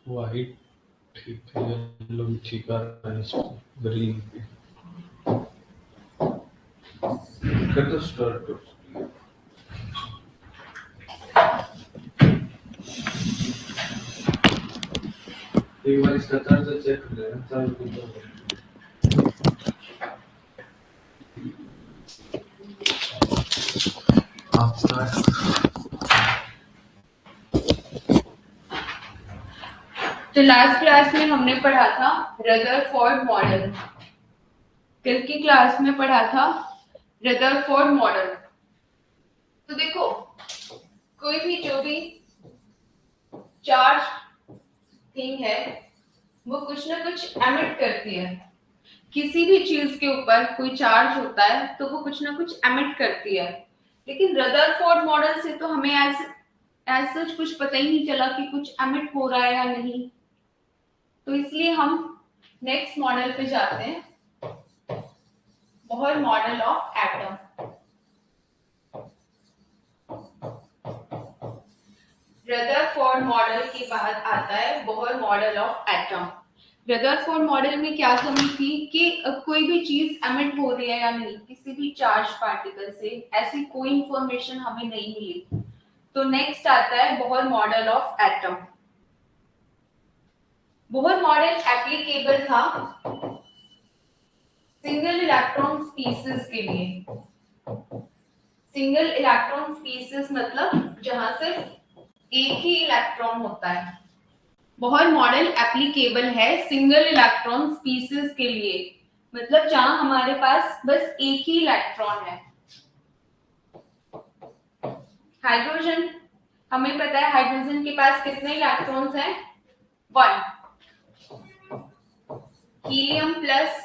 White ठीक है, yellow भी ठीक आ रहा है, इसको ग्रीन भी कर दो स्टार्ट। एक बार इसका चार्जर चेक कर लेना, चार्ज कितना है। आप स्टार्ट। तो लास्ट क्लास में हमने पढ़ा था रदरफोर्ड मॉडल। कल की क्लास में पढ़ा था रदरफोर्ड मॉडल। तो देखो, कोई भी जो भी चार्ज थिंग है वो कुछ ना कुछ एमिट करती है। किसी भी चीज के ऊपर कोई चार्ज होता है तो वो कुछ ना कुछ एमिट करती है। लेकिन रदरफोर्ड मॉडल से तो हमें एज सच कुछ पता ही नहीं चला कि कुछ एमिट हो रहा है या नहीं। तो इसलिए हम नेक्स्ट मॉडल पे जाते हैं, Bohr model of atom. Rutherford model के बाद आता है Bohr model of atom. Rutherford model में क्या कमी थी कि कोई भी चीज एमिट हो रही है या नहीं, किसी भी चार्ज पार्टिकल से ऐसी कोई इंफॉर्मेशन हमें नहीं मिली। तो नेक्स्ट आता है Bohr model of atom. Bohr model applicable था सिंगल इलेक्ट्रॉन स्पीसीज के लिए। सिंगल इलेक्ट्रॉन स्पीसीज मतलब जहां सिर्फ एक ही इलेक्ट्रॉन होता है। बोहर मॉडल एप्लीकेबल है सिंगल इलेक्ट्रॉन स्पीसीज के लिए, मतलब जहां हमारे पास बस एक ही इलेक्ट्रॉन है। हाइड्रोजन, हमें पता है हाइड्रोजन के पास कितने इलेक्ट्रॉन्स हैं? 1। हीलियम प्लस,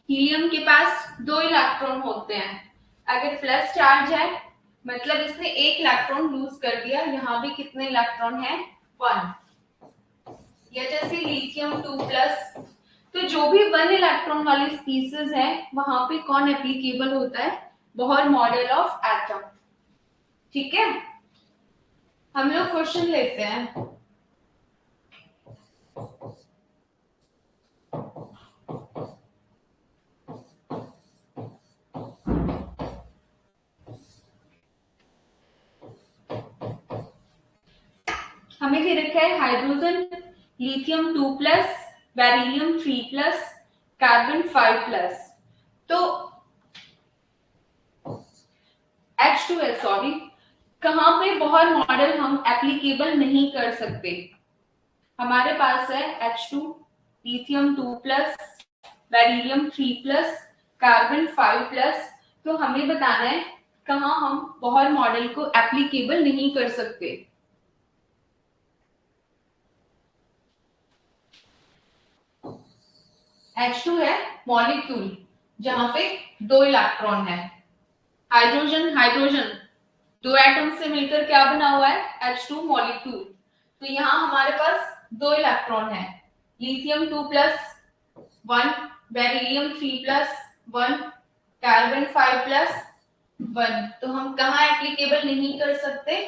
हीलियम के पास 2 इलेक्ट्रॉन होते हैं। अगर प्लस चार्ज है मतलब इसने एक इलेक्ट्रॉन लूज कर दिया। यहाँ भी कितने इलेक्ट्रॉन है? 1। या जैसे लिथियम 2+। तो जो भी 1 इलेक्ट्रॉन वाली स्पीसीज है वहां पे कौन एप्लीकेबल होता है? Bohr model of atom. ठीक है, हम लोग क्वेश्चन लेते हैं। हमें दे रखा है हाइड्रोजन लिथियम 2+, बेरिलियम 3+, कार्बन 5+। तो H2 है, सॉरी, कहां पे बोहर मॉडल हम एप्लीकेबल नहीं कर सकते? हमारे पास है H2, लिथियम 2+, बेरिलियम 3+, कार्बन 5+। तो हमें बताना है कहां हम बोहर मॉडल को एप्लीकेबल नहीं कर सकते। H2 है मॉलिक्यूल जहां पे 2 इलेक्ट्रॉन है। हाइड्रोजन, हाइड्रोजन 2 एटम से मिलकर क्या बना हुआ है? H2 molecule. तो यहाँ हमारे पास 2 इलेक्ट्रॉन है, लिथियम 2+1, बेरिलियम 3+1, कार्बन 5+1। तो हम कहाँ एप्लीकेबल नहीं कर सकते?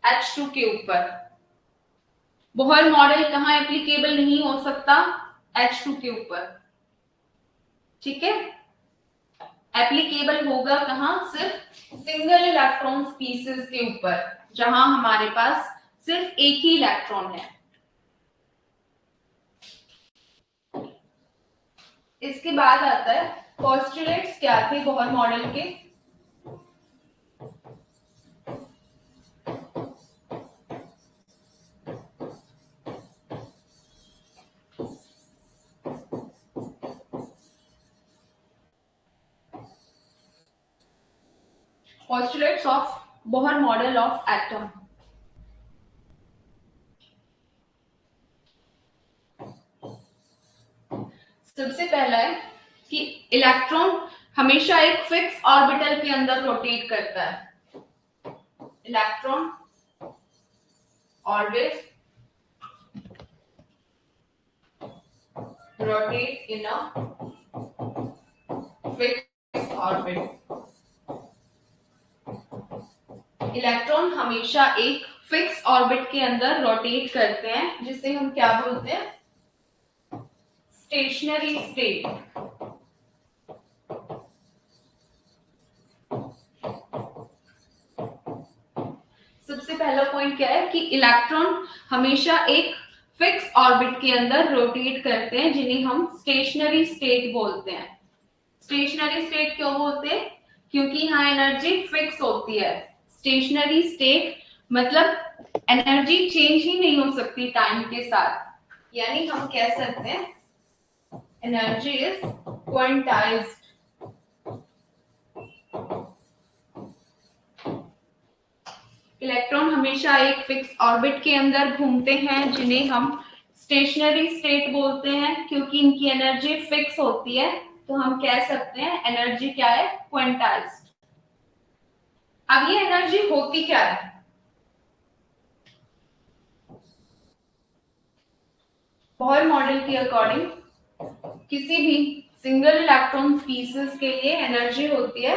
H2 के ऊपर। बोहर मॉडल कहाँ एप्लीकेबल नहीं हो सकता? H2 के ऊपर। ठीक है, एप्लीकेबल होगा कहां? सिर्फ सिंगल इलेक्ट्रॉन स्पीसीज के ऊपर जहां हमारे पास सिर्फ एक ही इलेक्ट्रॉन है। इसके बाद आता है पोस्टुलेट्स क्या थे बोहर मॉडल के। Postulates of Bohr model of atom. सबसे पहला है कि इलेक्ट्रॉन हमेशा एक फिक्स ऑर्बिटल के अंदर रोटेट करता है। Electron always rotate in a fix orbit. Electron हमेशा एक फिक्स ऑर्बिट के अंदर रोटेट करते हैं, जिसे हम क्या बोलते हैं? Stationery state. सबसे पहला पॉइंट क्या है कि इलेक्ट्रॉन हमेशा एक फिक्स ऑर्बिट के अंदर रोटेट करते हैं, जिन्हें हम स्टेशनरी स्टेट बोलते हैं। स्टेशनरी स्टेट क्यों बोलते हैं? क्योंकि यहाँ एनर्जी फिक्स होती है। स्टेशनरी स्टेट मतलब एनर्जी चेंज ही नहीं हो सकती टाइम के साथ, यानी हम कह सकते हैं एनर्जी इज क्वांटाइज्ड। इलेक्ट्रॉन हमेशा एक फिक्स ऑर्बिट के अंदर घूमते हैं, जिन्हें हम स्टेशनरी स्टेट बोलते हैं। क्योंकि इनकी एनर्जी फिक्स होती है, तो हम कह सकते हैं एनर्जी क्या है? क्वांटाइज्ड। अब ये एनर्जी होती क्या है? बोहर मॉडल के अकॉर्डिंग किसी भी सिंगल इलेक्ट्रॉन स्पीसीज के लिए एनर्जी होती है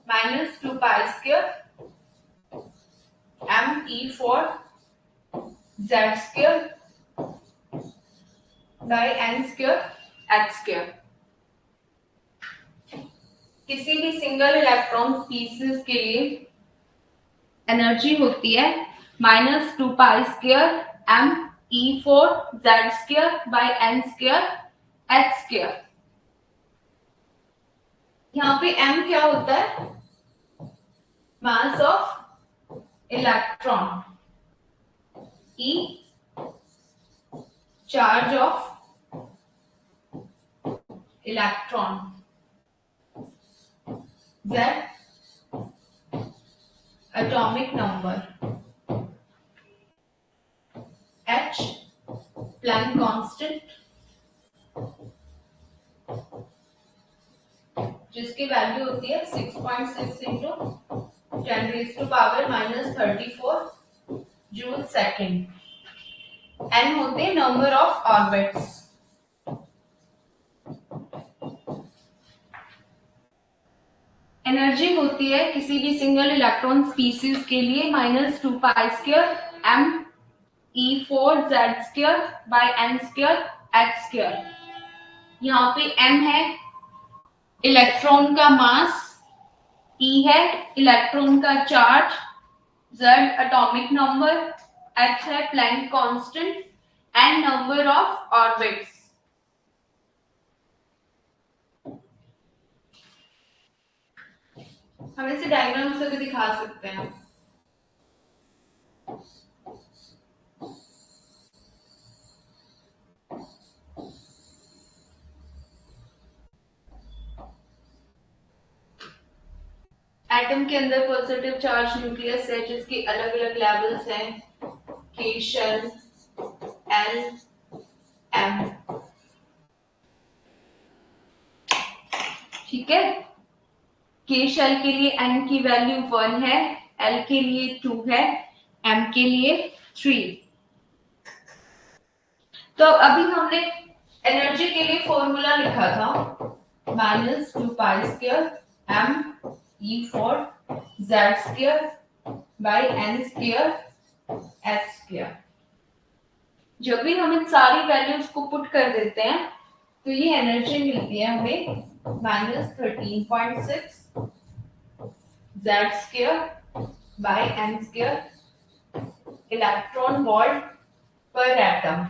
-2π² me4z² by n² h²। किसी भी सिंगल इलेक्ट्रॉन स्पीसीज के लिए एनर्जी होती है -2π² me4z² by n² h²। यहाँ पे m क्या होता है? Mass of electron, e charge of electron, z atomic number, h Planck constant, जिसकी वैल्यू होती है 6.6 इंटू 10⁻⁻34 जूल सेकेंड। n होते हैं नंबर ऑफ ऑर्बिट्स। एनर्जी होती है किसी भी सिंगल इलेक्ट्रॉन स्पीसीज के लिए -2π² me4z² by n² h²। यहाँ पे m है इलेक्ट्रॉन का मास, e है इलेक्ट्रॉन का charge, z atomic number, h है Planck constant, n number of orbits. हम इसे डायग्राम से भी दिखा सकते हैं। एटम के अंदर पॉजिटिव चार्ज न्यूक्लियस है, जिसके अलग अलग लेवल्स हैं, k शेल, l, m। ठीक है, k शेल के लिए n की वैल्यू 1 है, l के लिए 2 है, m के लिए 3। तो अभी हमने एनर्जी के लिए फॉर्मूला लिखा था -2π² me4z² by n² h²। जब भी हम इन सारी वैल्यूज को पुट कर देते हैं तो ये एनर्जी मिलती है हमें -13.6 z² by n² electron volt पर एटम।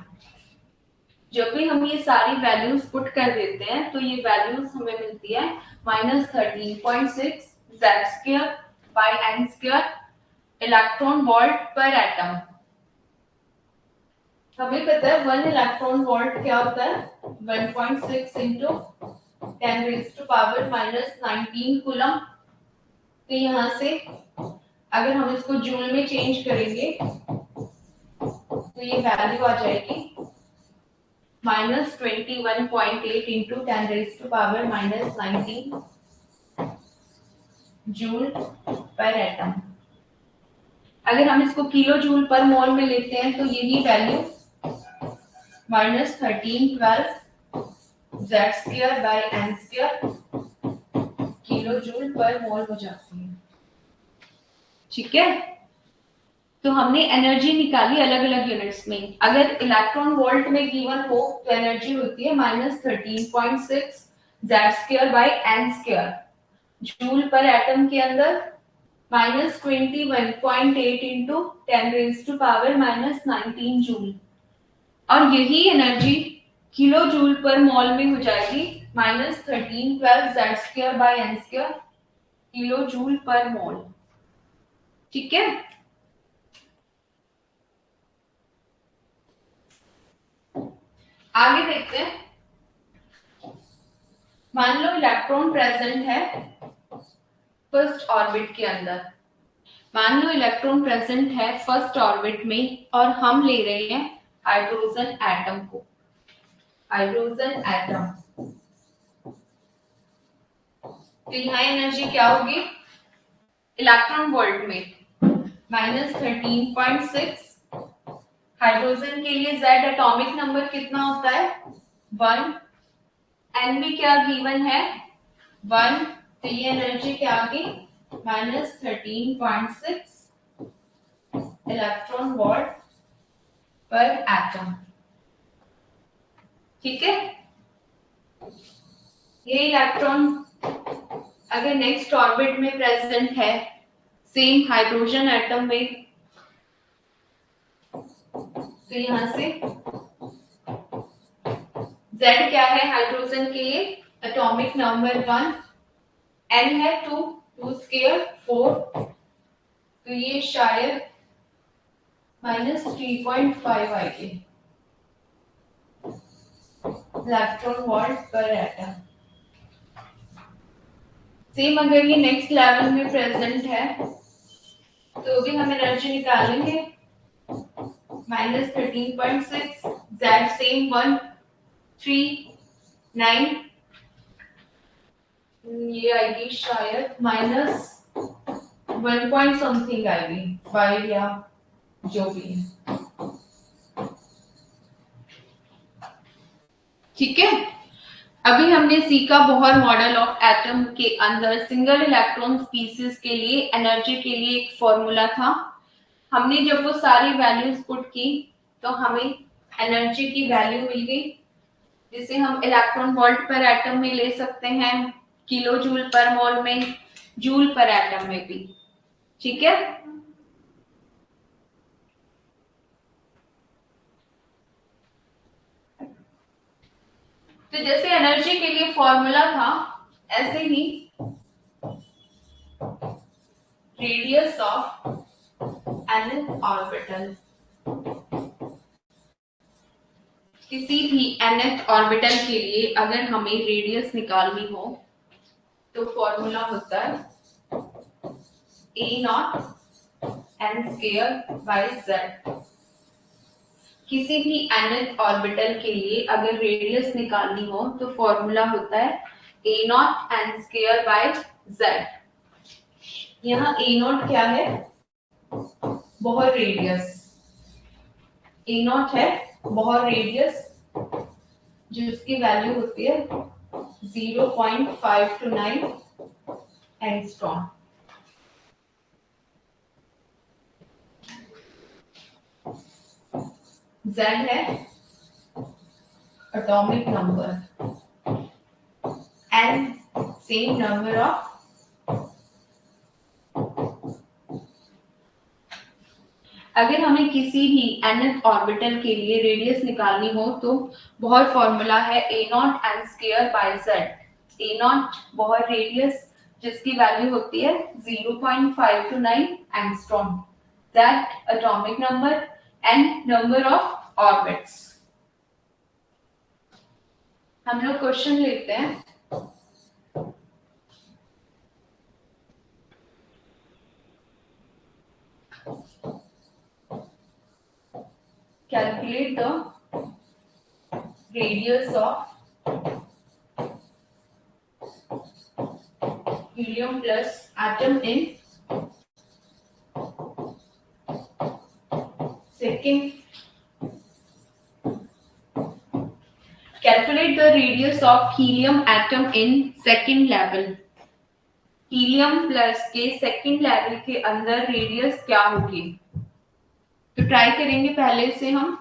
जब भी हम ये सारी वैल्यूज पुट कर देते हैं तो ये वैल्यूज हमें मिलती है -13.6 z² by n² electron volt पर एटम। हमें पता है 1 इलेक्ट्रॉन वोल्ट क्या होता है? 1.6 इंटू 10⁻⁻19 कूलम। तो यहाँ से अगर हम इसको जूल में चेंज करेंगे तो ये वैल्यू आ जाएगी -21.8 इंटू 10⁻⁻19 जूल पर एटम। अगर हम इसको किलो जूल पर मोल में लेते हैं तो यही value -1312 Z square by n square kilo joule per mole हो जाती है। ठीक है, तो हमने एनर्जी निकाली अलग अलग यूनिट्स में। अगर इलेक्ट्रॉन वोल्ट में गिवन हो तो एनर्जी होती है -13.6 Z square by n square. Joule पर एटम के अंदर -21.8 इंटू 10⁻⁻19 जूल। और यही एनर्जी किलो जूल पर मोल में हो जाएगी -1312 Z square by n square kilo joule per mole. ठीक है, आगे देखते हैं। मान लो इलेक्ट्रॉन प्रेजेंट है फर्स्ट ऑर्बिट के अंदर। मान लो इलेक्ट्रॉन प्रेजेंट है फर्स्ट ऑर्बिट में और हम ले रहे हैं हाइड्रोजन एटम को। हाइड्रोजन एटम, तो यहाँ एनर्जी क्या होगी इलेक्ट्रॉन वोल्ट में -13.6। हाइड्रोजन के लिए Z एटॉमिक नंबर कितना होता है 1। N भी क्या गिवन है 1, तो ये एनर्जी क्या आ गई -13.6 इलेक्ट्रॉन वोल्ट पर एटम। ठीक है, ये इलेक्ट्रॉन अगर नेक्स्ट ऑर्बिट में प्रेजेंट है सेम हाइड्रोजन एटम में, तो यहां से Z क्या है हाइड्रोजन के लिए एटॉमिक नंबर 1, N है 2, 2 स्क्वायर 4, तो ये शायद -3.5 आएगी इलेक्ट्रॉन वोल्ट पर एटम। सेम अगर ये नेक्स्ट लेवल में प्रेजेंट है तो भी हम एनर्जी निकालेंगे -13.6 Z सेम 1 3 9, ये आएगी शायद -1 पॉइंट समथिंग आएगी 5 या जो भी है। ठीक है, अभी हमने सीखा बोहर मॉडल ऑफ एटम के अंदर सिंगल इलेक्ट्रॉन स्पीसीज के लिए एनर्जी के लिए एक फॉर्मूला था। हमने जब वो सारी वैल्यूज पुट की तो हमें एनर्जी की वैल्यू मिल गई, जिसे हम इलेक्ट्रॉन वोल्ट पर एटम में ले सकते हैं, किलो जूल पर मोल में, जूल पर एटम में भी। ठीक है, तो जैसे एनर्जी के लिए फॉर्मूला था ऐसे ही रेडियस ऑफ nth ऑर्बिटल, किसी भी nth ऑर्बिटल के लिए अगर हमें रेडियस निकालनी हो तो फॉर्मूला होता है a0 n square by z। किसी भी nth ऑर्बिटल के लिए अगर रेडियस निकालनी हो तो फॉर्मूला होता है a0 n square by z। यहाँ a0 क्या है बोहर रेडियस, a0 है बोहर रेडियस जिसकी वैल्यू होती है 0.529 एंगस्ट्रॉम। Z है atomic number, N same number of अगर हमें किसी भी nth ऑर्बिटल के लिए रेडियस निकालनी हो तो बोहर फॉर्मूला है a0 n square by z। a0 Bohr radius जिसकी वैल्यू होती है 0.529 angstrom, that atomic number, n number of orbits. हम लोग क्वेश्चन लेते हैं। Calculate the radius of helium plus atom in second। Calculate the radius of helium atom in second level. Helium plus के second level के अंदर radius क्या होगी? तो ट्राई करेंगे पहले से हम।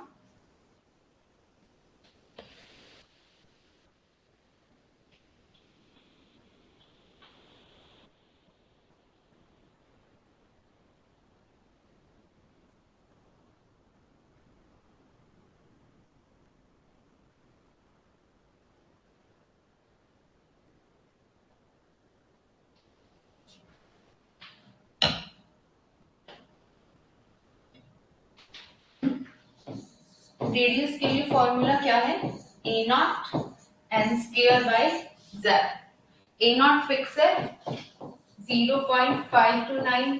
रेडियस के लिए फॉर्मूला क्या है? A nought n square by Z. A nought fix है 0.529,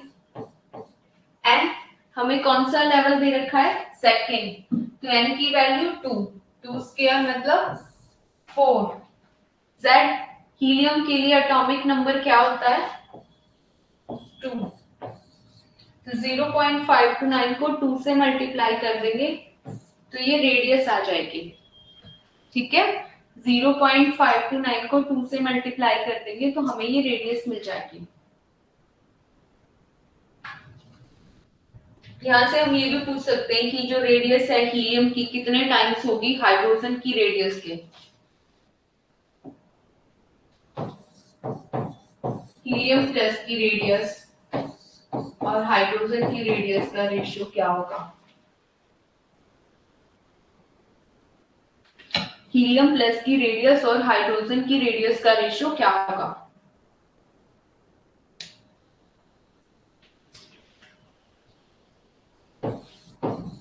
एन हमें कौन सा लेवल दे रखा है? सेकेंड, तो एन की वैल्यू 2 स्क्वायर मतलब 4। जेड हीलियम के लिए एटॉमिक नंबर क्या होता है? 2। तो 0.529 को 2 से मल्टीप्लाई कर देंगे तो ये रेडियस आ जाएगी। ठीक है, 0.529 को 2 से मल्टीप्लाई कर देंगे तो हमें ये रेडियस मिल जाएगी। यहाँ से हम ये भी पूछ सकते हैं कि जो रेडियस है हीलियम की कितने टाइम्स होगी हाइड्रोजन की रेडियस के। हीलियम प्लस की रेडियस और हाइड्रोजन की रेडियस का रेशियो क्या होगा? हीलियम प्लस की रेडियस और हाइड्रोजन की रेडियस का रेशियो क्या होगा?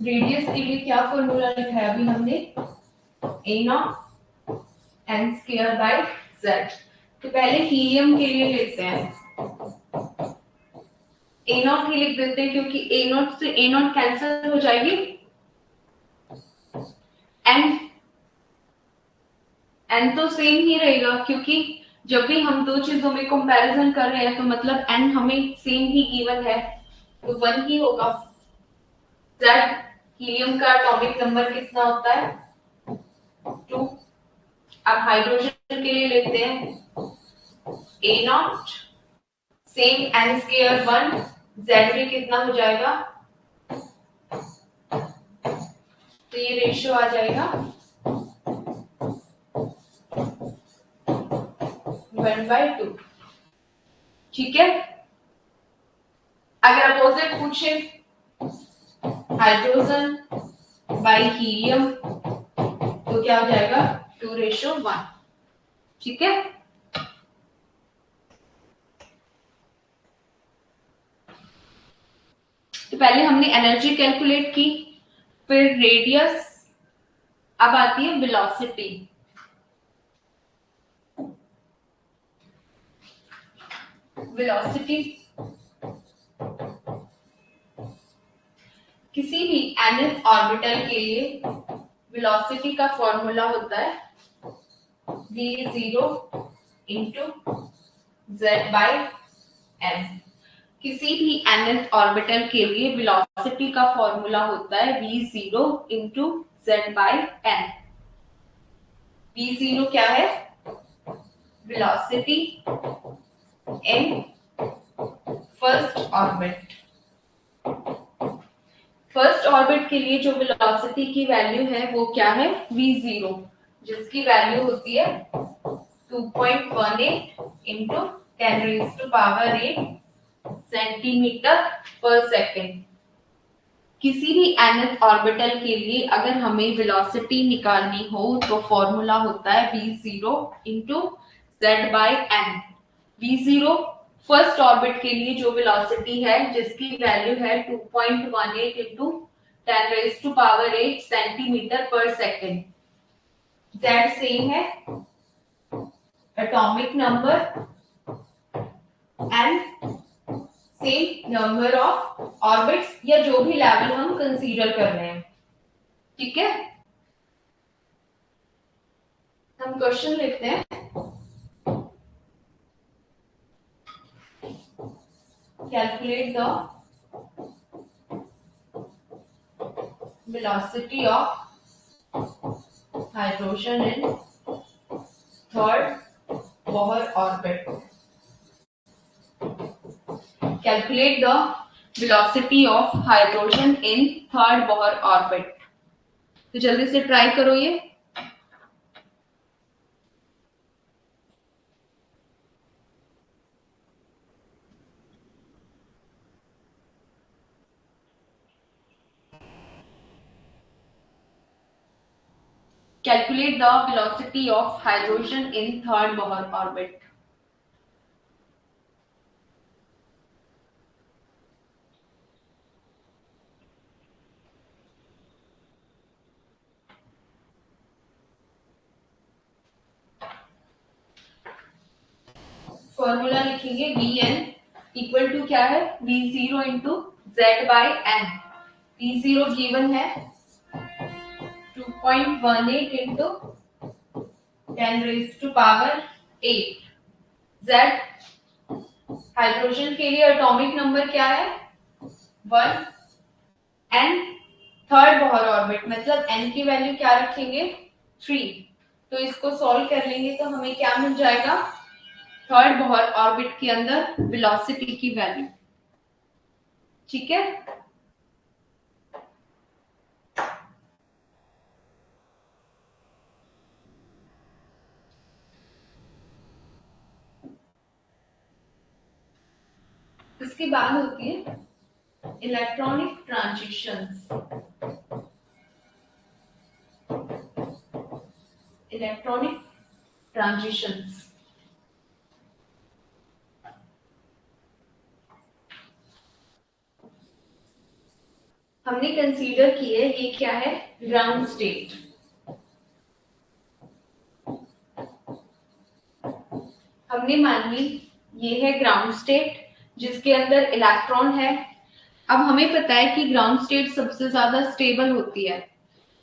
रेडियस के लिए क्या फॉर्मूला लिखा है अभी हमने? A nought n square by Z. तो पहले हीलियम के लिए लेते हैं, ए नॉट ही लिख देते हैं क्योंकि ए नॉट से ए नॉट कैंसिल हो जाएगी। एन एन तो सेम ही रहेगा क्योंकि जब भी हम दो चीजों में कंपैरिजन कर रहे हैं तो मतलब एन हमें सेम ही गिवन है तो 1 ही होगा। जेड हीलियम का एटॉमिक नंबर कितना होता है? 2। अब हाइड्रोजन के लिए लेते हैं a nought same n square 1, Z में कितना हो जाएगा? तो ये रेशियो आ जाएगा 1/2। ठीक है, अगर अपोजिट पूछे हाइड्रोजन बाई हीलियम तो क्या हो जाएगा? 2:1। ठीक है, तो पहले हमने एनर्जी कैलकुलेट की, फिर रेडियस, अब आती है वेलोसिटी। वेलोसिटी किसी भी nth ऑर्बिटल के लिए वेलोसिटी का फॉर्मूला होता है v0 into Z by N. किसी भी nth ऑर्बिटल के लिए वेलोसिटी का फॉर्मूला होता है v0 into Z by N. v0 क्या है? Velocity in first orbit. First orbit के लिए जो वेलोसिटी की वैल्यू है वो क्या है? v0, जिसकी वैल्यू होती है 2.18 इंटू 10⁻⁸ सेंटीमीटर पर सेकेंड। किसी भी nth ऑर्बिटल के लिए अगर हमें वेलोसिटी निकालनी हो तो फॉर्मूला होता है v0 into Z by N. v0 first orbit के लिए जो वेलोसिटी है जिसकी वैल्यू है 2.18 into 10⁻⁸ centimetre per second. Z same है, atomic number and same number of orbits या जो भी लेवल हम कंसीडर कर रहे हैं। ठीक है, हम क्वेश्चन लिखते हैं। Calculate the velocity of hydrogen in third Bohr orbit. Calculate the velocity of hydrogen in third Bohr orbit. तो जल्दी से ट्राई करो ये. Calculate the velocity of hydrogen in third Bohr orbit. फॉर्मूला लिखेंगे Vn इक्वल टू क्या है, V0 into Z by N. V0 given है 2.18 into 10 raise to power 8. Z हाइड्रोजन के लिए एटॉमिक नंबर क्या है, 1. N थर्ड बोहर ऑर्बिट मतलब N की वैल्यू क्या रखेंगे, 3. तो इसको सॉल्व कर लेंगे तो हमें क्या मिल जाएगा, थर्ड बोहर ऑर्बिट के अंदर वेलोसिटी की वैल्यू. ठीक है. इसके बाद होती है इलेक्ट्रॉनिक ट्रांजिशंस. इलेक्ट्रॉनिक ट्रांजिशंस हमने कंसीडर की है, ये क्या है, ग्राउंड स्टेट. हमने मान ली ये है ग्राउंड स्टेट जिसके अंदर इलेक्ट्रॉन है. अब हमें पता है कि ग्राउंड स्टेट सबसे ज्यादा स्टेबल होती है.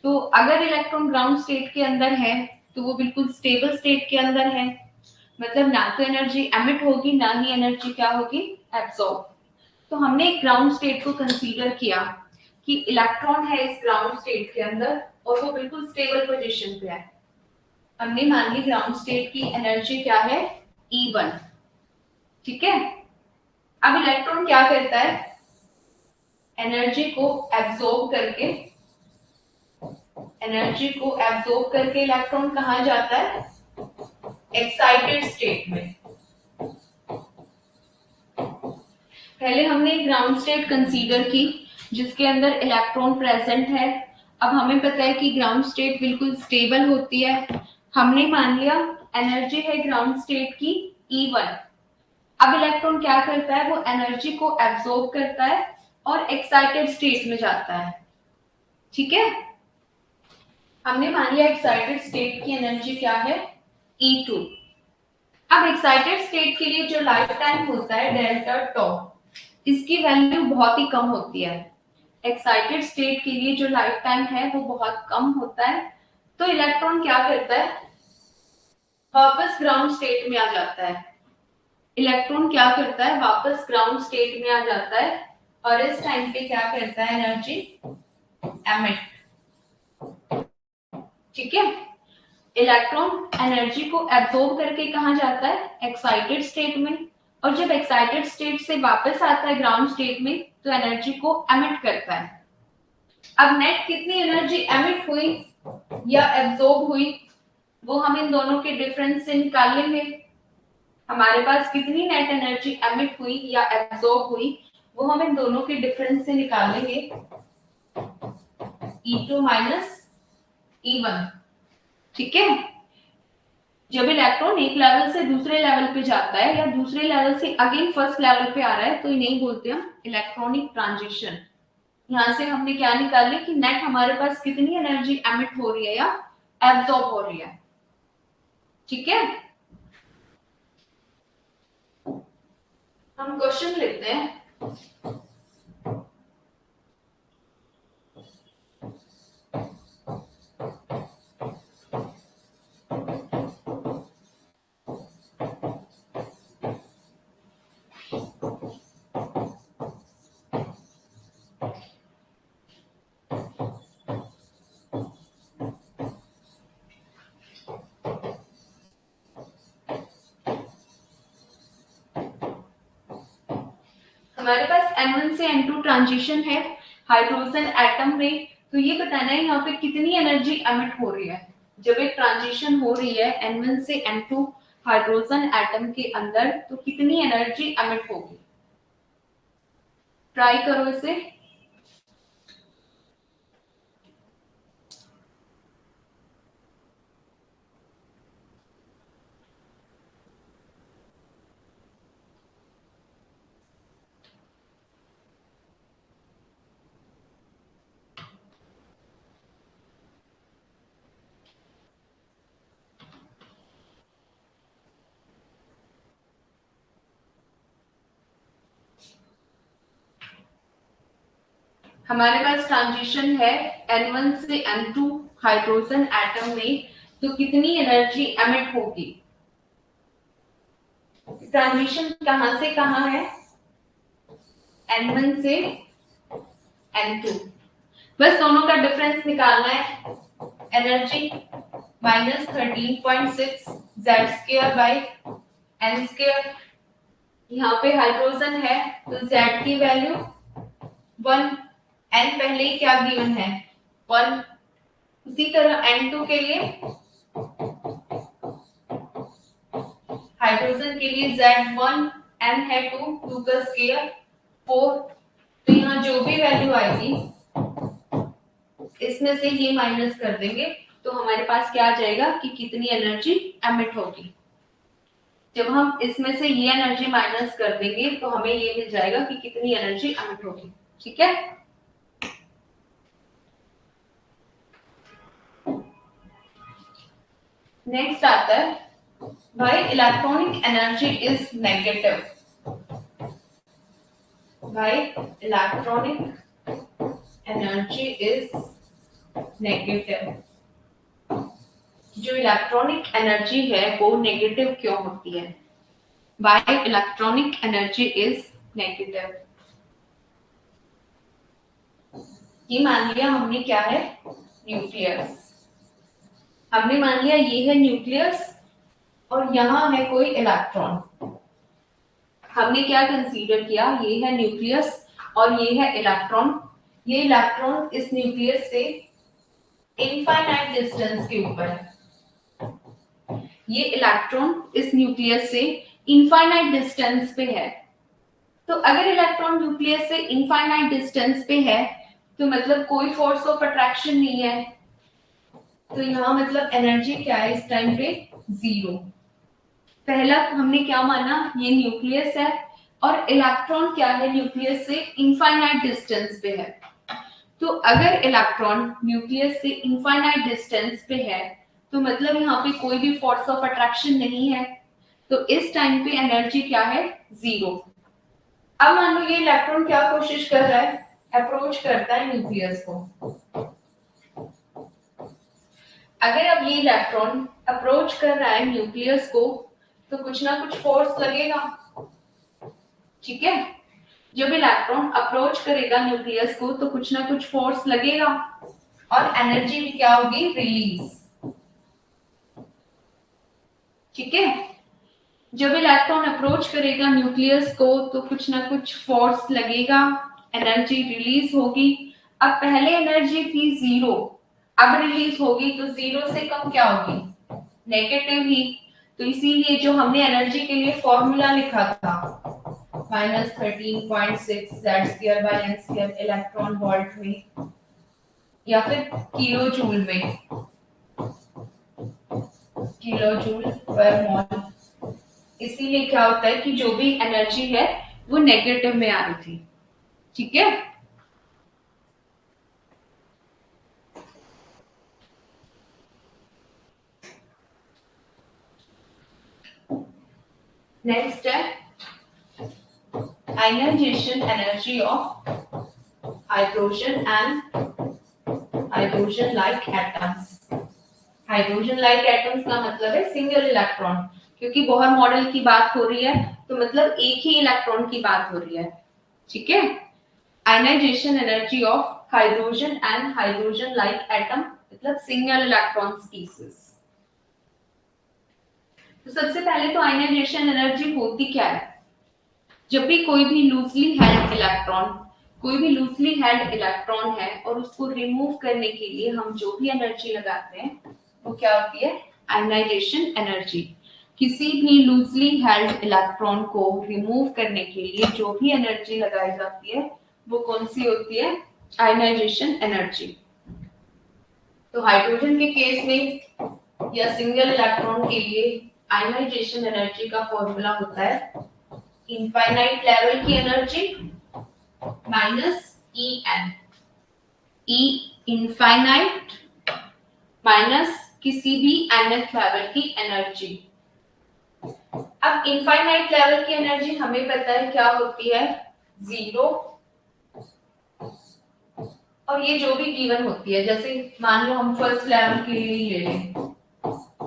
तो अगर इलेक्ट्रॉन ग्राउंड स्टेट के अंदर है तो वो बिल्कुल स्टेबल स्टेट के अंदर है, मतलब ना तो एनर्जी एमिट होगी ना ही एनर्जी क्या होगी, एब्सॉर्ब. तो हमने ग्राउंड स्टेट को कंसीडर किया कि इलेक्ट्रॉन है इस ग्राउंड स्टेट के अंदर और वो बिल्कुल स्टेबल पोजीशन पे है. हमने मान ली ग्राउंड स्टेट की एनर्जी क्या है, E1. ठीक है. अब इलेक्ट्रॉन क्या करता है, एनर्जी को एब्सॉर्ब करके इलेक्ट्रॉन कहाँ जाता है, एक्साइटेड स्टेट में. पहले हमने ग्राउंड स्टेट कंसीडर की जिसके अंदर इलेक्ट्रॉन प्रेजेंट है. अब हमें पता है कि ग्राउंड स्टेट बिल्कुल स्टेबल होती है. हमने मान लिया एनर्जी है ग्राउंड स्टेट की E1. अब इलेक्ट्रॉन क्या करता है, वो एनर्जी को एब्सॉर्ब करता है और एक्साइटेड स्टेट में जाता है. ठीक है. हमने मान लिया एक्साइटेड स्टेट की एनर्जी क्या है, E2. अब एक्साइटेड स्टेट के लिए जो लाइफ टाइम होता है डेल्टा टॉ, इसकी वैल्यू बहुत ही कम होती है. एक्साइटेड स्टेट के लिए जो लाइफ टाइम है वो बहुत कम होता है. तो इलेक्ट्रॉन क्या करता है, वापस ग्राउंड स्टेट में आ जाता है. इलेक्ट्रॉन क्या करता है, वापस ग्राउंड स्टेट में आ जाता है और इस टाइम पे क्या करता है, एनर्जी एमिट. ठीक है. इलेक्ट्रॉन एनर्जी को एब्सॉर्ब करके कहाँ जाता है, एक्साइटेड स्टेट में. और जब एक्साइटेड स्टेट से वापस आता है ग्राउंड स्टेट में तो एनर्जी को एमिट करता है. अब नेट कितनी एनर्जी एमिट हुई या एब्सॉर्ब हुई वो हम इन दोनों के डिफरेंस से निकाल लेंगे. हमारे पास कितनी नेट एनर्जी एमिट हुई या एब्सॉर्ब हुई वो हम इन दोनों के डिफरेंस से निकाल लेंगे, E2 माइनस E1. ठीक है. जब इलेक्ट्रॉन एक लेवल से दूसरे लेवल पे जाता है या दूसरे लेवल से अगेन फर्स्ट लेवल पे आ रहा है तो इन्हें बोलते हैं इलेक्ट्रॉनिक ट्रांजिशन. यहां से हमने क्या निकाल लिया कि नेट हमारे पास कितनी एनर्जी एमिट हो रही है या एब्सॉर्ब हो रही है. ठीक है. हम क्वेश्चन लेते हैं. हमारे पास N1 से N2 ट्रांजिशन है हाइड्रोजन एटम में, तो ये बताना है यहाँ पे कितनी एनर्जी एमिट हो रही है जब एक ट्रांजिशन हो रही है N1 से N2 हाइड्रोजन एटम के अंदर, तो कितनी एनर्जी एमिट होगी। ट्राई करो इसे। हमारे पास ट्रांजिशन है N1 से N2 हाइड्रोजन एटम में, तो कितनी एनर्जी एमिट होगी। ट्रांजिशन कहां से कहां है, N1 से N2, बस दोनों का डिफरेंस निकालना है। Energy -13.6 Z² by N²। यहाँ पे हाइड्रोजन है तो Z की वैल्यू 1, N पहले ही क्या गिवन है 1। उसी तरह N2 के लिए, हाइड्रोजन के लिए Z1, N है 2, 2 का स्क्वायर 4। तो यहाँ जो भी वैल्यू आएगी इसमें से ये माइनस कर देंगे, तो हमारे पास क्या आ जाएगा कि कितनी एनर्जी एमिट होगी। जब हम इसमें से ये एनर्जी माइनस कर देंगे तो हमें ये मिल जाएगा कि कितनी एनर्जी एमिट होगी। ठीक है, नेक्स्ट आता है भाई इलेक्ट्रॉनिक एनर्जी इज नेगेटिव। भाई इलेक्ट्रॉनिक एनर्जी इज नेगेटिव। जो इलेक्ट्रॉनिक एनर्जी है वो नेगेटिव क्यों होती है। Why electronic energy is negative. ये मान लिया हमने क्या है न्यूक्लियस, हमने मान लिया ये है न्यूक्लियस और यहाँ है कोई इलेक्ट्रॉन। हमने क्या कंसीडर किया, ये है न्यूक्लियस और ये है इलेक्ट्रॉन। ये इलेक्ट्रॉन इस न्यूक्लियस से इनफाइनाइट डिस्टेंस के ऊपर है। ये इलेक्ट्रॉन इस न्यूक्लियस से इनफाइनाइट डिस्टेंस पे है। तो अगर इलेक्ट्रॉन न्यूक्लियस से इनफाइनाइट डिस्टेंस पे है तो मतलब कोई फोर्स ऑफ अट्रैक्शन नहीं है, तो यहाँ मतलब एनर्जी क्या है इस टाइम पे 0। पहला हमने क्या माना, ये न्यूक्लियस है और इलेक्ट्रॉन क्या है न्यूक्लियस से इनफाइनाइट डिस्टेंस पे है। तो अगर इलेक्ट्रॉन न्यूक्लियस से इनफाइनाइट डिस्टेंस पे है तो मतलब यहाँ पे कोई भी फोर्स ऑफ अट्रैक्शन नहीं है, तो इस टाइम पे एनर्जी क्या है 0। अब मान लो ये इलेक्ट्रॉन क्या कोशिश कर रहा है, अप्रोच करता है न्यूक्लियस को। अगर अब ये इलेक्ट्रॉन अप्रोच कर रहा है न्यूक्लियस को तो कुछ ना कुछ फोर्स लगेगा। ठीक है, जब इलेक्ट्रॉन अप्रोच करेगा न्यूक्लियस को तो कुछ ना कुछ फोर्स लगेगा और एनर्जी भी क्या होगी रिलीज। ठीक है, जब इलेक्ट्रॉन अप्रोच करेगा न्यूक्लियस को तो कुछ ना कुछ फोर्स लगेगा, एनर्जी रिलीज होगी। अब पहले एनर्जी थी 0, अब रिलीज होगी तो 0 से कम क्या होगी नेगेटिव ही। तो इसीलिए जो हमने एनर्जी के लिए फॉर्मूला लिखा था -13.6 Z²/n² इलेक्ट्रॉन वोल्ट में या फिर किलो जूल में, किलो जूल पर मोल। इसीलिए क्या होता है कि जो भी एनर्जी है वो नेगेटिव में आ रही थी। ठीक है, नेक्स्ट है ionisation energy of hydrogen and hydrogen like atoms. Hydrogen like atoms का मतलब है सिंगल इलेक्ट्रॉन, क्योंकि बोहर मॉडल की बात हो रही है तो मतलब एक ही इलेक्ट्रॉन की बात हो रही है। ठीक है, ionisation energy of hydrogen and hydrogen like atom मतलब सिंगल इलेक्ट्रॉन स्पीसीज। तो सबसे पहले तो आयनाइजेशन एनर्जी होती क्या है, जब भी कोई भी लूजली हेल्ड इलेक्ट्रॉन है और उसको रिमूव करने के लिए हम जो भी एनर्जी लगाते हैं वो क्या होती है? Ionisation energy. किसी भी लूजली हेल्ड इलेक्ट्रॉन को रिमूव करने के लिए जो भी एनर्जी लगाई जाती है वो कौन सी होती है? Ionisation energy. तो हाइड्रोजन के केस में या सिंगल इलेक्ट्रॉन के लिए आयनाइजेशन एनर्जी का फॉर्मूला होता है इनफाइनाइट लेवल की एनर्जी माइनस ई एन। ई इनफाइनाइट माइनस किसी भी nth लेवल की एनर्जी। अब इनफाइनाइट लेवल की एनर्जी हमें पता है क्या होती है? 0। और ये जो भी गिवन होती है, जैसे मान लो हम फर्स्ट लेवल के लिए ही ले लें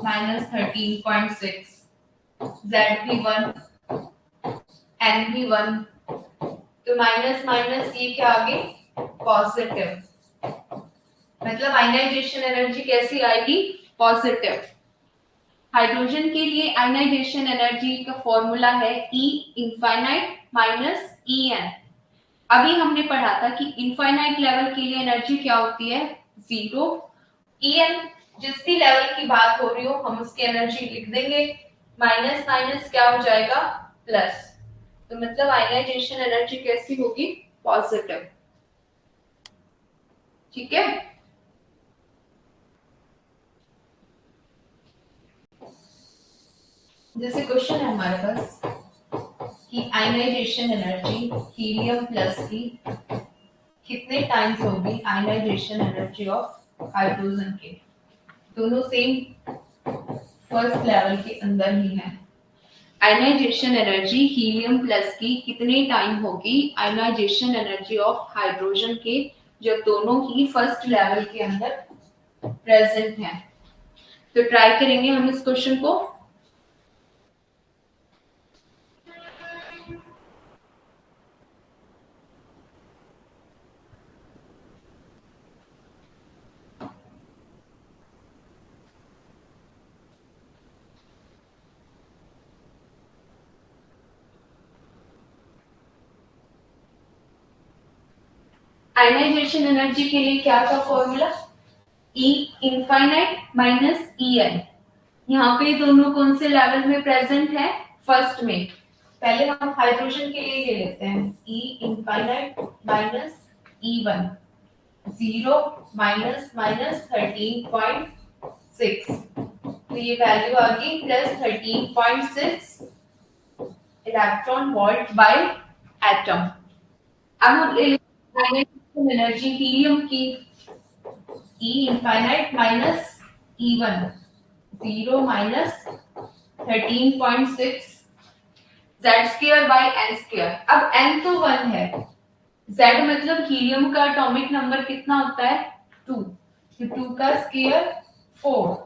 -13.6, Z भी 1, N भी 1, तो माइनस माइनस ये क्या आ गई? पॉजिटिव। मतलब आयनाइजेशन एनर्जी कैसी आएगी? पॉजिटिव। हाइड्रोजन के लिए आयनाइजेशन एनर्जी का फॉर्मूला है E इनफाइनाइट माइनस En। अभी हमने पढ़ा था कि इनफाइनाइट लेवल के लिए एनर्जी क्या होती है? 0। En जिस भी लेवल की बात हो रही हो हम उसकी एनर्जी लिख देंगे, माइनस माइनस क्या हो जाएगा? प्लस। तो मतलब आयनाइजेशन एनर्जी कैसी होगी? पॉजिटिव। ठीक है। जैसे क्वेश्चन है हमारे पास कि आयनाइजेशन एनर्जी हीलियम प्लस की कितने टाइम्स होगी आयनाइजेशन एनर्जी ऑफ हाइड्रोजन के? दोनों सेम फर्स्ट लेवल के अंदर ही है। आयनाइजेशन एनर्जी हीलियम प्लस की कितने टाइम होगी आयनाइजेशन एनर्जी ऑफ हाइड्रोजन के, जब दोनों ही फर्स्ट लेवल के अंदर प्रेजेंट हैं? तो ट्राई करेंगे हम इस क्वेश्चन को। आयनाइजेशन एनर्जी के लिए क्या था formula? E infinite minus En। यहाँ पे दोनों कौन से लेवल में प्रेजेंट है? फर्स्ट में। पहले हम हाइड्रोजन के लिए ले लेते हैं E infinite minus E1। 0 minus minus 13.6, तो ये वैल्यू आ गई +13.6 इलेक्ट्रॉन वोल्ट बाय एटम। अब हम ले लेते हैं एनर्जी हीलियम की E infinite minus E1, 0 minus 13.6 Z square by N square. अब N तो 1 है, Z मतलब हीलियम का एटॉमिक नंबर कितना होता है? 2, तो 2 का स्क्वायर 4,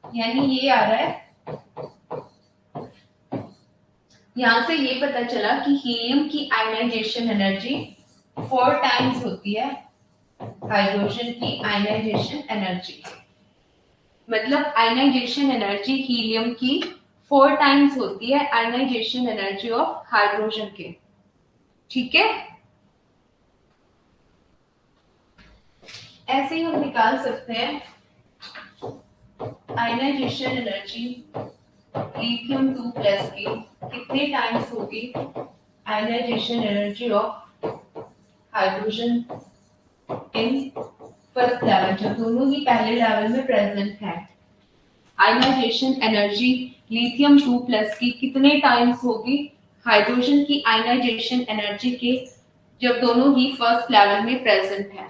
यानी ये आ रहा है। यहां से ये पता चला कि हीलियम की आयनाइजेशन एनर्जी 4 टाइम्स होती है हाइड्रोजन की आयनाइजेशन एनर्जी। मतलब आयनाइजेशन एनर्जी हीलियम की 4 टाइम्स होती है आयनाइजेशन एनर्जी ऑफ हाइड्रोजन के। ठीक है। ऐसे ही हम निकाल सकते हैं आयनाइजेशन एनर्जी लिथियम 2 प्लस की कितने टाइम्स होगी ionisation energy of hydrogen in first level, जब दोनों ही पहले लेवल में प्रेजेंट है। आयनाइजेशन एनर्जी लिथियम 2 प्लस की कितने टाइम्स होगी हाइड्रोजन की आयनाइजेशन एनर्जी के, जब दोनों ही फर्स्ट लेवल में प्रेजेंट है?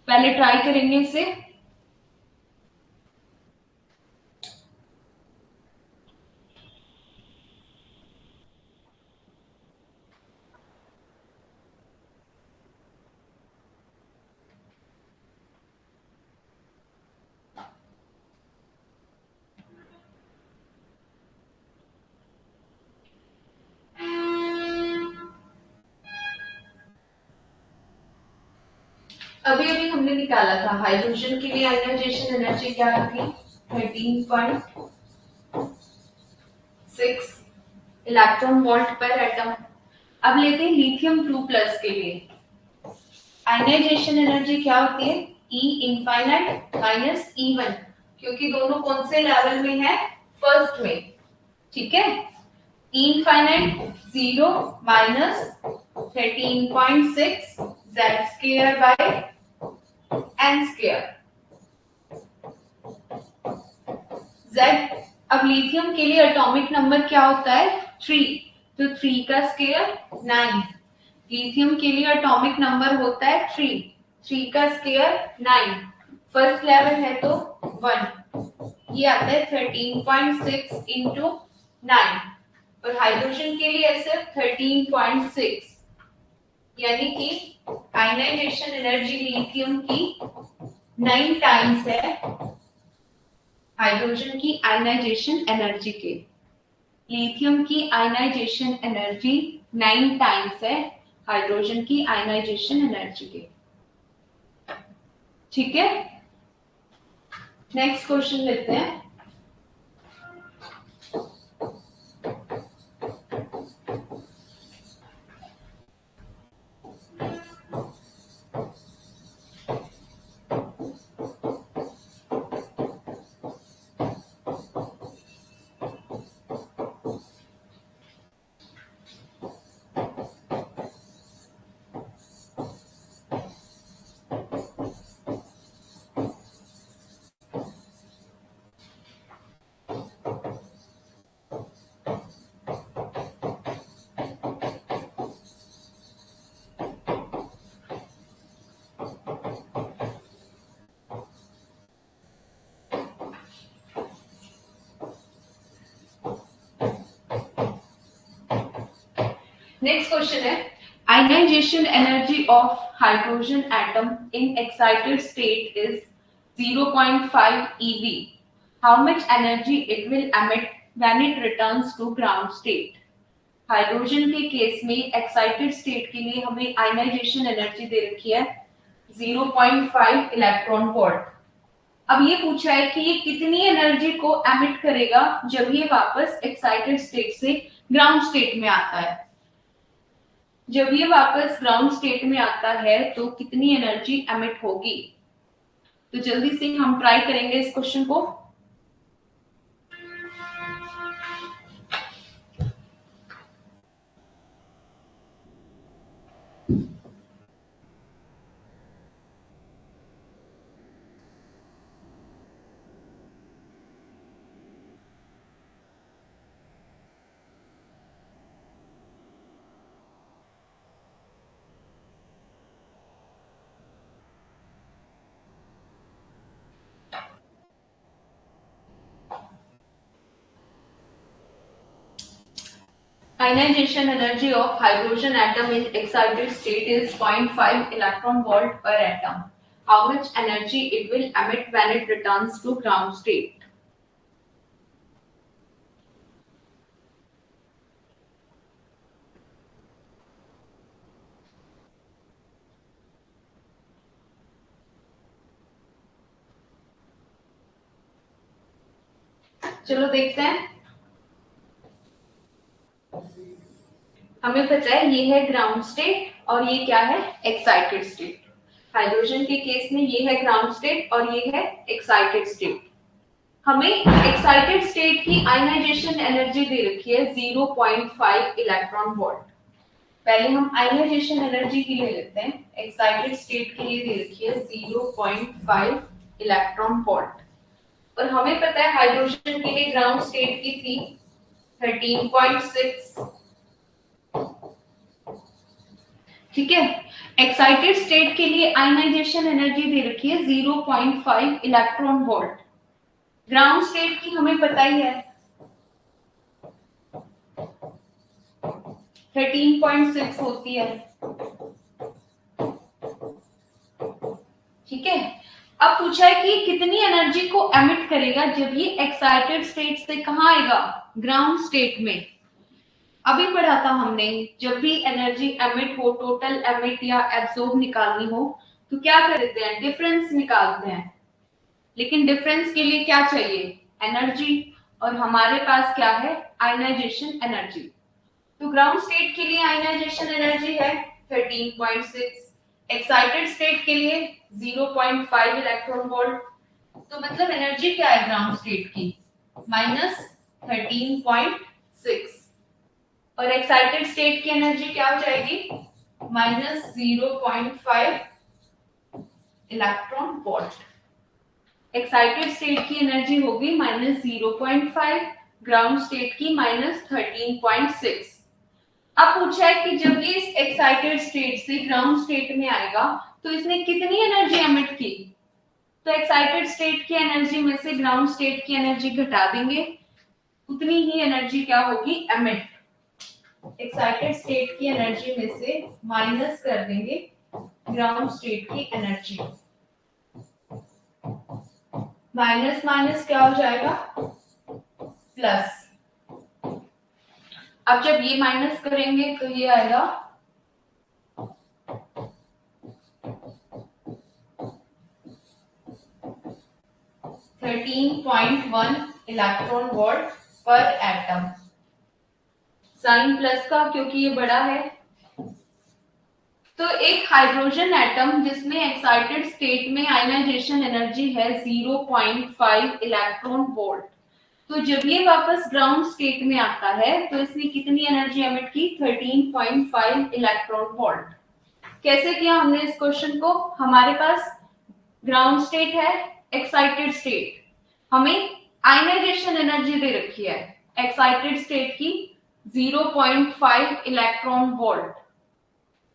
पहले ट्राई करेंगे इसे। अभी अभी हमने निकाला था हाइड्रोजन के लिए आयनाइजेशन एनर्जी क्या थी? 13.6 इलेक्ट्रॉन वोल्ट पर एटम। अब लेते हैं लिथियम 2+ के लिए। आयनाइजेशन एनर्जी क्या होती है? E इनफाइनाइट माइनस E1, क्योंकि दोनों कौन से लेवल में है? फर्स्ट में। ठीक है, E infinite 0 minus 13.6 Z square by N square. Z, अब लिथियम के लिए एटॉमिक नंबर क्या होता है? 3, तो 3 का स्क्वायर 9। लिथियम के लिए एटॉमिक नंबर होता है 3, 3 का स्क्वायर 9। फर्स्ट लेवल है तो 1, ये आता है 13.6 इंटू 9, और हाइड्रोजन के लिए है सिर्फ 13.6, यानी कि आयनाइजेशन एनर्जी लिथियम की 9 टाइम्स है हाइड्रोजन की आयनाइजेशन एनर्जी के। लिथियम की आयनाइजेशन एनर्जी 9 टाइम्स है हाइड्रोजन की आयनाइजेशन एनर्जी के। ठीक है, नेक्स्ट क्वेश्चन लेते हैं। नेक्स्ट क्वेश्चन है, ionisation energy of hydrogen atom in excited state is 0.5 eV. How much energy it will emit when it returns to ground state? Hydrogen के case में excited state के लिए हमें आयनाइजेशन एनर्जी दे रखी है 0.5 इलेक्ट्रॉन वोल्ट। अब ये पूछा है कि ये कितनी एनर्जी को एमिट करेगा जब ये वापस एक्साइटेड स्टेट से ग्राउंड स्टेट में आता है। जब ये वापस ग्राउंड स्टेट में आता है तो कितनी एनर्जी एमिट होगी? तो जल्दी से हम ट्राई करेंगे इस क्वेश्चन को। Ionization energy of hydrogen atom in excited state is 0.5 electron volt per atom. How much energy it will emit when it returns to ground state? चलो देखते हैं। हमें पता है ये है ग्राउंड स्टेट और ये क्या है? Excited state. हाइड्रोजन के केस में ये है ग्राउंड स्टेट और ये है एक्साइटेड स्टेट। हमें एक्साइटेड स्टेट की आयनाइजेशन एनर्जी दे रखी है 0.5 इलेक्ट्रॉन वोल्ट। पहले हम आयनाइजेशन एनर्जी के लिए लेते हैं। एक्साइटेड स्टेट के लिए दे रखी है 0.5 इलेक्ट्रॉन वोल्ट, और हमें पता है हाइड्रोजन के लिए ग्राउंड स्टेट की थी 13.6। ठीक है, एक्साइटेड स्टेट के लिए आयनाइजेशन एनर्जी दे रखी है 0.5 इलेक्ट्रॉन वोल्ट। ग्राउंड स्टेट की हमें पता ही है 13.6 होती है। ठीक है, अब पूछा है कि कितनी एनर्जी को एमिट करेगा जब ये एक्साइटेड स्टेट से कहां आएगा? ग्राउंड स्टेट में। अभी पढ़ा था हमने, जब भी एनर्जी एमिट हो, टोटल एमिट या एब्सॉर्ब निकालनी हो तो क्या करते हैं? डिफरेंस निकालते हैं। लेकिन डिफरेंस के लिए क्या चाहिए? एनर्जी, और हमारे पास क्या है? Ionisation energy. तो ग्राउंड स्टेट के लिए आयनाइजेशन एनर्जी है 13.6, एक्साइटेड स्टेट के लिए 0.5 इलेक्ट्रॉन वोल्ट। तो मतलब एनर्जी क्या है ग्राउंड स्टेट की -13.6, और एक्साइटेड स्टेट की एनर्जी क्या हो जाएगी -0.5 इलेक्ट्रॉन वोल्ट। एक्साइटेड स्टेट की एनर्जी होगी -0.5, ग्राउंड स्टेट की -13.6। अब पूछा है कि जब ये इस एक्साइटेड स्टेट से ग्राउंड स्टेट में आएगा तो इसने कितनी एनर्जी एमिट की। तो एक्साइटेड स्टेट की एनर्जी में से ग्राउंड स्टेट की एनर्जी घटा देंगे, उतनी ही एनर्जी क्या होगी एमिट। एक्साइटेड स्टेट की एनर्जी में से माइनस कर देंगे ग्राउंड स्टेट की एनर्जी, माइनस माइनस क्या हो जाएगा प्लस। अब जब ये माइनस करेंगे तो ये आएगा 13.1 इलेक्ट्रॉन वोल्ट पर एटम। साइन प्लस का क्योंकि ये बड़ा है। तो एक हाइड्रोजन एटम जिसमें एक्साइटेड स्टेट में आयनाइजेशन एनर्जी है 0.5 इलेक्ट्रॉन वोल्ट, तो जब ये वापस ग्राउंड स्टेट में आता है तो इसने कितनी एनर्जी एमिट की 13.5 इलेक्ट्रॉन वोल्ट। कैसे किया हमने इस क्वेश्चन को, हमारे पास ग्राउंड स्टेट है, एक्साइटेड स्टेट, हमें आयनाइजेशन एनर्जी दे रखी है एक्साइटेड स्टेट की 0.5 इलेक्ट्रॉन वोल्ट,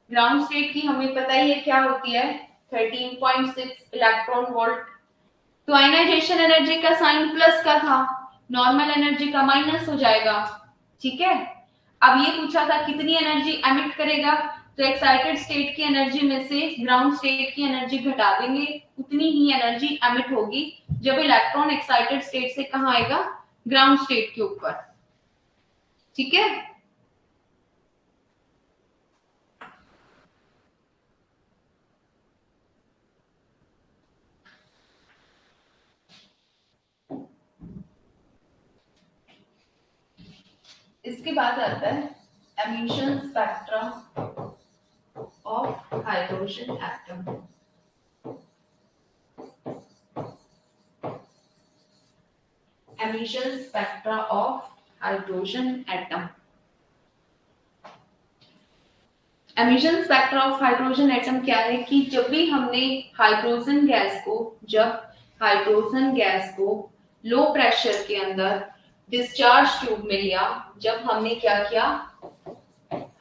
ग्राउंड स्टेट की हमें पता ही है क्या होती है 13.6 इलेक्ट्रॉन वोल्ट। तो आयनाइजेशन एनर्जी का साइन प्लस का था, नॉर्मल एनर्जी का माइनस हो जाएगा, ठीक है। अब ये पूछा था कितनी एनर्जी एमिट करेगा, तो एक्साइटेड स्टेट की एनर्जी में से ग्राउंड स्टेट की एनर्जी घटा देंगे, उतनी ही एनर्जी एमिट होगी जब इलेक्ट्रॉन एक्साइटेड स्टेट से कहां आएगा ग्राउंड स्टेट के ऊपर, ठीक है। इसके बाद आता है emission spectrum of hydrogen atom. Emission spectra of hydrogen atom. Emission spectra of hydrogen atom क्या है कि जब भी हमने हाइड्रोजन गैस को लो प्रेशर के अंदर डिस्चार्ज ट्यूब में लिया, जब हमने क्या किया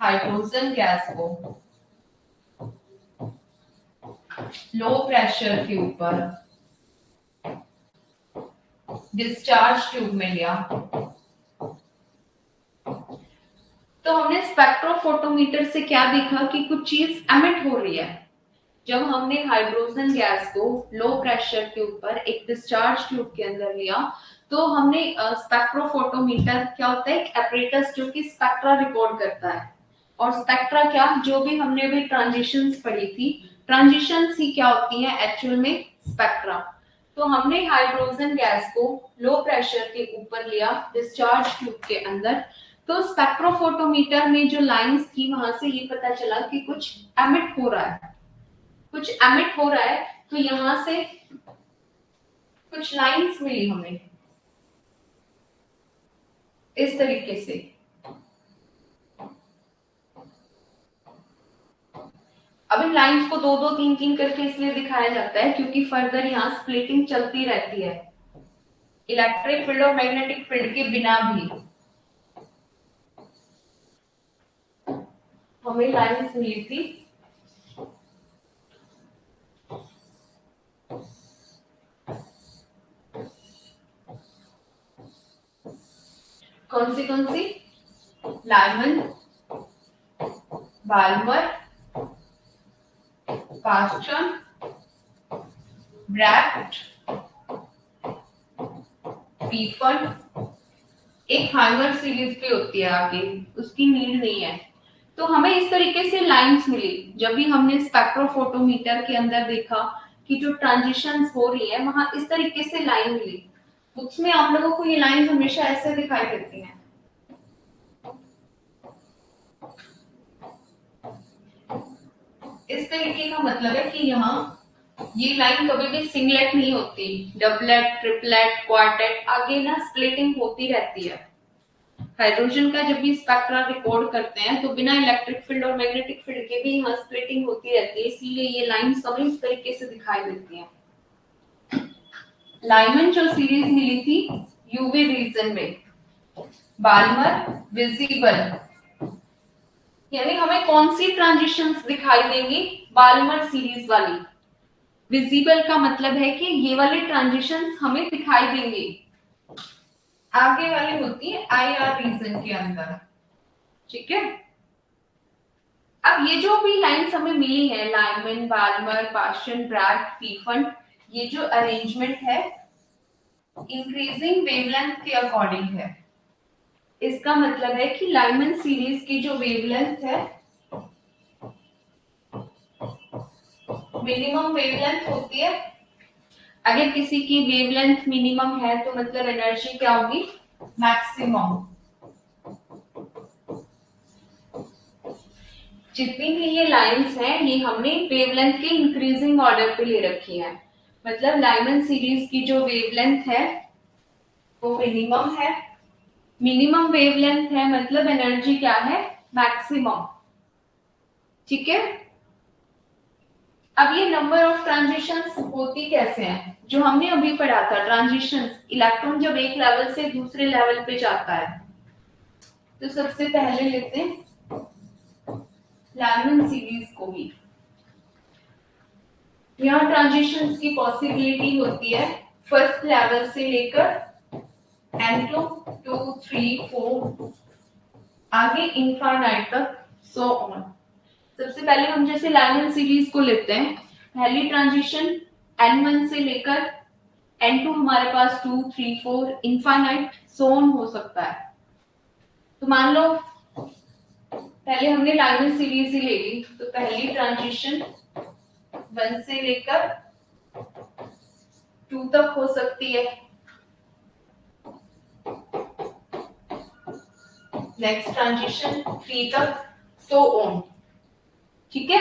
हाइड्रोजन गैस को लो प्रेशर के ऊपर डिस्चार्ज ट्यूब में लिया, तो हमने स्पेक्ट्रोफोटोमीटर से क्या देखा कि कुछ चीज एमिट हो रही है। जब हमने हाइड्रोजन गैस को लो प्रेशर के ऊपर एक डिस्चार्ज ट्यूब के अंदर लिया, तो हमने स्पेक्ट्रोफोटोमीटर क्या होता है एक एपरेटस जो कि स्पेक्ट्रा रिकॉर्ड करता है, और स्पेक्ट्रा क्या जो भी हमने अभी ट्रांजिशंस पढ़ी थी, ट्रांजिशंस ही क्या होती है एक्चुअल में स्पेक्ट्रा। तो हमने हाइड्रोजन गैस को लो प्रेशर के ऊपर लिया डिस्चार्ज ट्यूब के अंदर, तो स्पेक्ट्रोफोटोमीटर में जो लाइंस थी वहां से ये पता चला कि कुछ एमिट हो रहा है, कुछ एमिट हो रहा है। तो यहां से कुछ लाइंस मिली हमें इस तरीके से। अब इन लाइंस को दो दो तीन तीन करके इसलिए दिखाया जाता है क्योंकि फर्दर यहाँ स्प्लिटिंग चलती रहती है इलेक्ट्रिक फील्ड और मैग्नेटिक फील्ड के बिना भी। हमें लाइंस मिली थी कौन सी लाइमन, बाल्मर, पास्टन, ब्रैक्ट, पीफन, एक हाइमर सीरीज पे होती है आगे, उसकी नीड नहीं है। तो हमें इस तरीके से लाइंस मिली जब भी हमने स्पेक्ट्रोफोटोमीटर के अंदर देखा कि जो ट्रांजिशंस हो रही है वहां इस तरीके से लाइन मिली। बुक्स में आप लोगों को ये लाइंस हमेशा ऐसे दिखाई देती हैं। इस तरीके का मतलब है कि यहाँ ये लाइन कभी भी सिंगलेट नहीं होती, डबलेट, ट्रिपलेट, क्वार्टेट, आगे ना स्प्लिटिंग होती रहती है। हाइड्रोजन का जब भी स्पेक्ट्रा रिकॉर्ड करते हैं तो बिना इलेक्ट्रिक फील्ड और मैग्नेटिक फील्ड के भी यहाँ स्प्लिटिंग होती रहती है, इसीलिए ये लाइंस हमें इस तरीके से दिखाई देती हैं। लाइमन जो सीरीज मिली थी यूवी रीजन में, बाल्मर विजिबल, यानी हमें कौन सी ट्रांजिशंस दिखाई देंगी, बाल्मर सीरीज वाली। विजिबल का मतलब है कि ये वाले ट्रांजिशंस हमें दिखाई देंगे, आगे वाली होती है आईआर रीजन के अंदर, ठीक है। अब ये जो भी लाइंस हमें मिली है, लाइमन, बाल्मर, पाशन, ब्रैग, पीफन, ये जो अरेंजमेंट है इंक्रीजिंग वेवलेंथ के अकॉर्डिंग है। इसका मतलब है कि लाइमन सीरीज की जो वेवलेंथ है, मिनिमम वेवलेंथ होती है। अगर किसी की वेवलेंथ मिनिमम है तो मतलब एनर्जी क्या होगी, मैक्सिमम। जितनी भी ये लाइंस हैं ये हमने वेवलेंथ के इंक्रीजिंग ऑर्डर पे ले रखी है। मतलब लाइमन सीरीज की जो वेवलेंथ है वो मिनिमम है, मिनिमम वेवलेंथ है मतलब एनर्जी क्या है, मैक्सिमम, ठीक है। अब ये नंबर ऑफ ट्रांजिशंस होती कैसे हैं, जो हमने अभी पढ़ा था ट्रांजिशंस, इलेक्ट्रॉन जब एक लेवल से दूसरे लेवल पे जाता है। तो सबसे पहले लेते हैं लाइमन सीरीज को ही। यहाँ ट्रांजिशंस की पॉसिबिलिटी होती है फर्स्ट लेवल से लेकर N2, 2, 3, 4 आगे इनफाइनाइट तक, सो ऑन। सबसे पहले हम जैसे लाइमन सीरीज को लेते हैं, पहली ट्रांजिशन N1 से लेकर N2 हमारे पास 2, 3, 4 इनफाइनाइट सो ऑन हो सकता है। तो मान लो पहले हमने लाइमन सीरीज ही ले ली, तो पहली ट्रांजिशन 1 से लेकर 2 तक हो सकती है, नेक्स्ट ट्रांजिशन 3 तक, सो ऑन, ठीक है।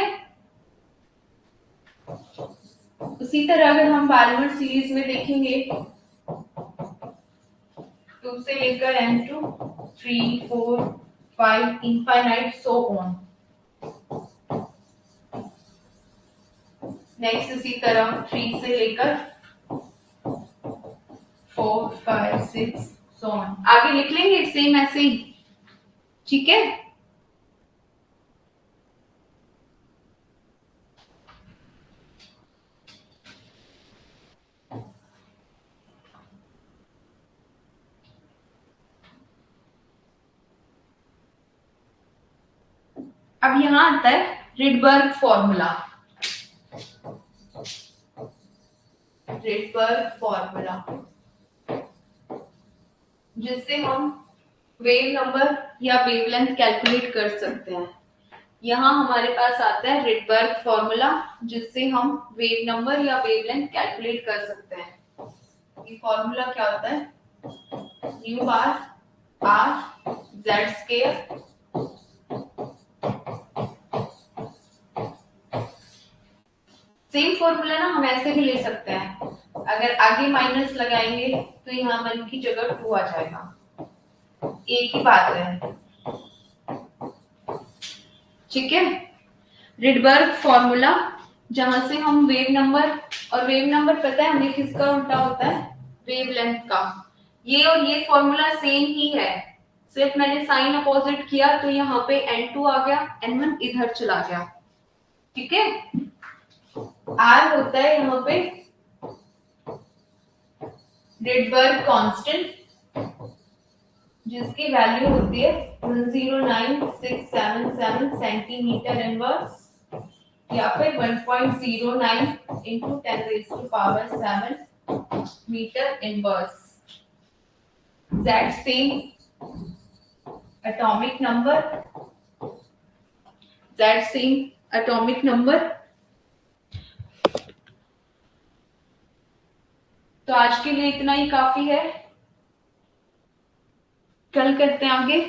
उसी तरह अगर हम बाल्मर सीरीज में देखेंगे 2 से लेकर N2, 3, 4, 5 infinite so on. Next इसी तरह 3 से लेकर 4, 5, 6 सो ऑन, आगे लिख लेंगे सेम ऐसे ही, ठीक है। अब यहां आता है रिडबर्ग फॉर्मूला। रिडबर्ग फॉर्मूला जिससे हम वेव नंबर या वेवलेंथ कैलकुलेट कर सकते हैं। यहाँ हमारे पास आता है रिडबर्ग फॉर्मूला जिससे हम वेव नंबर या वेवलेंथ कैलकुलेट कर सकते हैं। ये फॉर्मूला क्या होता है, nu bar R Z square same formula ना हम ऐसे भी ले सकते हैं, अगर आगे माइनस लगाएंगे तो यहाँ 1 की जगह 2 आ जाएगा, एक ही बात है, ठीक है। रिडबर्ग फॉर्मूला जहां से हम वेव नंबर, और वेव नंबर पता है हमें किसका उल्टा होता है, वेवलेंथ का। ये और ये फॉर्मूला सेम ही है, सिर्फ मैंने साइन अपोजिट किया तो यहाँ पे N2 आ गया, N1 इधर चला गया, ठीक है। R होता है यहाँ पे रिडबर्ग कांस्टेंट जिसकी वैल्यू होती है 109,677 सेंटीमीटर इनवर्स या फिर 1.09 into 10⁻⁷ metre inverse. Z same atomic number, Z same atomic number. तो आज के लिए इतना ही काफी है, कल करते हैं आगे।